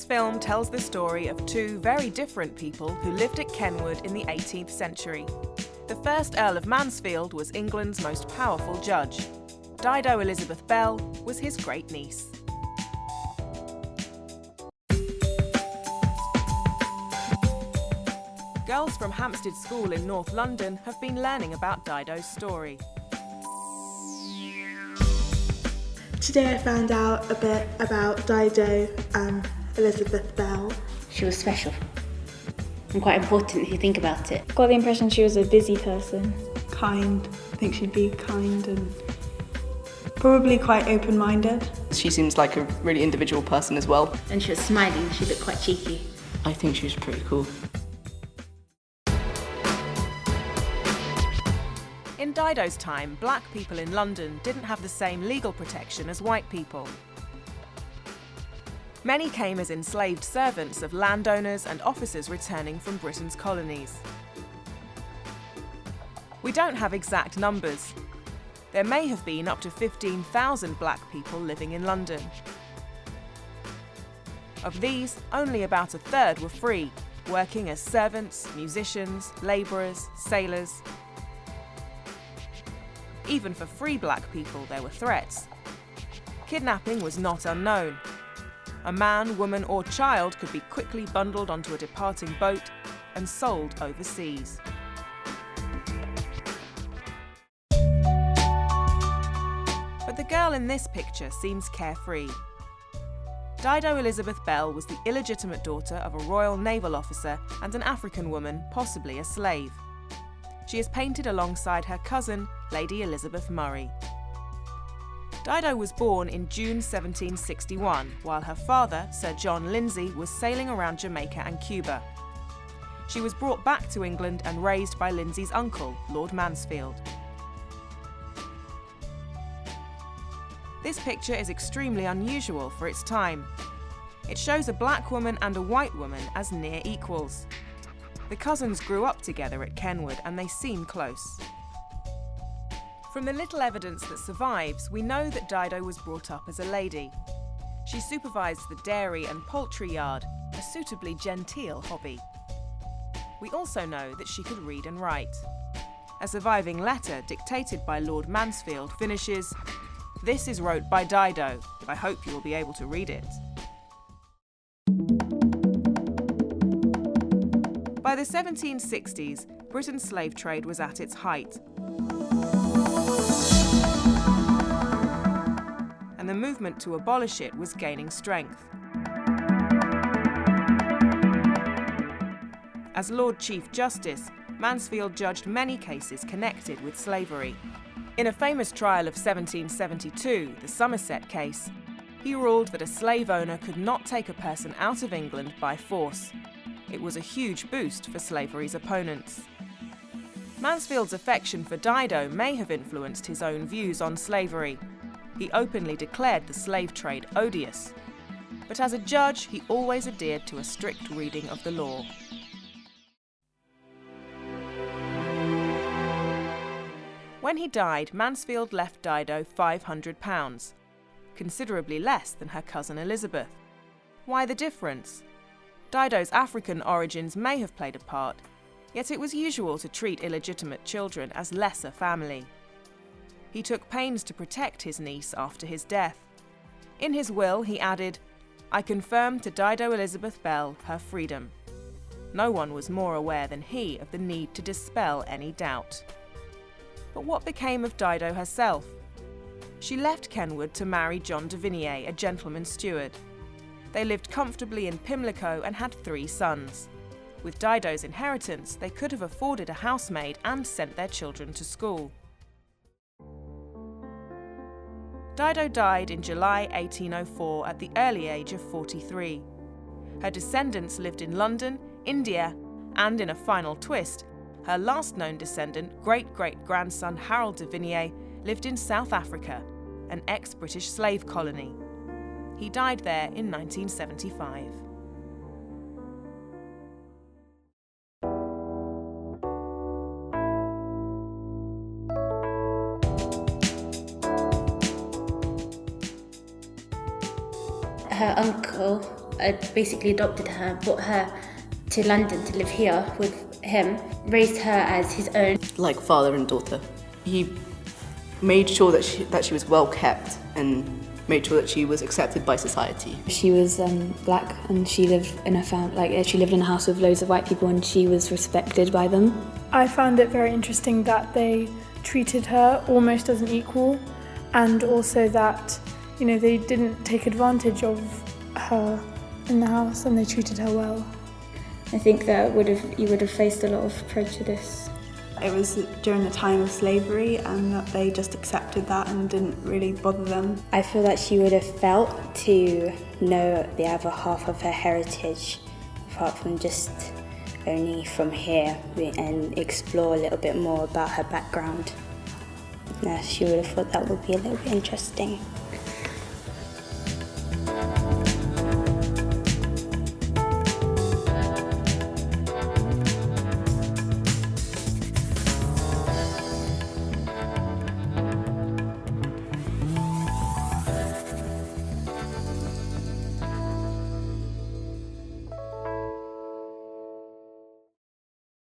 This film tells the story of two very different people who lived at Kenwood in the 18th century. The first Earl of Mansfield was England's most powerful judge. Dido Elizabeth Belle was his great-niece. Girls from Hampstead School in North London have been learning about Dido's story. Today I found out a bit about Dido Elizabeth Belle. She was special and quite important if you think about it. Got the impression she was a busy person. Kind. I think she'd be kind and probably quite open-minded. She seems like a really individual person as well. And she was smiling, she looked quite cheeky. I think she was pretty cool. In Dido's time, black people in London didn't have the same legal protection as white people. Many came as enslaved servants of landowners and officers returning from Britain's colonies. We don't have exact numbers. There may have been up to 15,000 black people living in London. Of these, only about a third were free, working as servants, musicians, labourers, sailors. Even for free black people, there were threats. Kidnapping was not unknown. A man, woman or child could be quickly bundled onto a departing boat and sold overseas. But the girl in this picture seems carefree. Dido Elizabeth Belle was the illegitimate daughter of a royal naval officer and an African woman, possibly a slave. She is painted alongside her cousin, Lady Elizabeth Murray. Dido was born in June 1761, while her father, Sir John Lindsay, was sailing around Jamaica and Cuba. She was brought back to England and raised by Lindsay's uncle, Lord Mansfield. This picture is extremely unusual for its time. It shows a black woman and a white woman as near equals. The cousins grew up together at Kenwood and they seem close. From the little evidence that survives, we know that Dido was brought up as a lady. She supervised the dairy and poultry yard, a suitably genteel hobby. We also know that she could read and write. A surviving letter dictated by Lord Mansfield finishes, "This is wrote by Dido. I hope you will be able to read it." By the 1760s, Britain's slave trade was at its height. And the movement to abolish it was gaining strength. As Lord Chief Justice, Mansfield judged many cases connected with slavery. In a famous trial of 1772, the Somerset case, he ruled that a slave owner could not take a person out of England by force. It was a huge boost for slavery's opponents. Mansfield's affection for Dido may have influenced his own views on slavery. He openly declared the slave trade odious. But as a judge, he always adhered to a strict reading of the law. When he died, Mansfield left Dido £500, considerably less than her cousin Elizabeth. Why the difference? Dido's African origins may have played a part, yet it was usual to treat illegitimate children as lesser family. He took pains to protect his niece after his death. In his will, he added, "I confirm to Dido Elizabeth Belle her freedom." No one was more aware than he of the need to dispel any doubt. But what became of Dido herself? She left Kenwood to marry John de Vigny, a gentleman's steward. They lived comfortably in Pimlico and had 3 sons. With Dido's inheritance, they could have afforded a housemaid and sent their children to school. Dido died in July 1804 at the early age of 43. Her descendants lived in London, India, and in a final twist, her last known descendant, great-great-grandson Harold de Vigny, lived in South Africa, an ex-British slave colony. He died there in 1975. Her uncle basically adopted her, brought her to London to live here with him, raised her as his own. Like father and daughter. He made sure that she was well kept and made sure that she was accepted by society. She was black and she lived in she lived in a house with loads of white people and she was respected by them. I found it very interesting that they treated her almost as an equal, and also that, you know, they didn't take advantage of her in the house and they treated her well. I think that you would have faced a lot of prejudice. It was during the time of slavery and that they just accepted that and didn't really bother them. I feel that she would have felt to know the other half of her heritage, apart from just only from here, and explore a little bit more about her background. Yeah, she would have thought that would be a little bit interesting.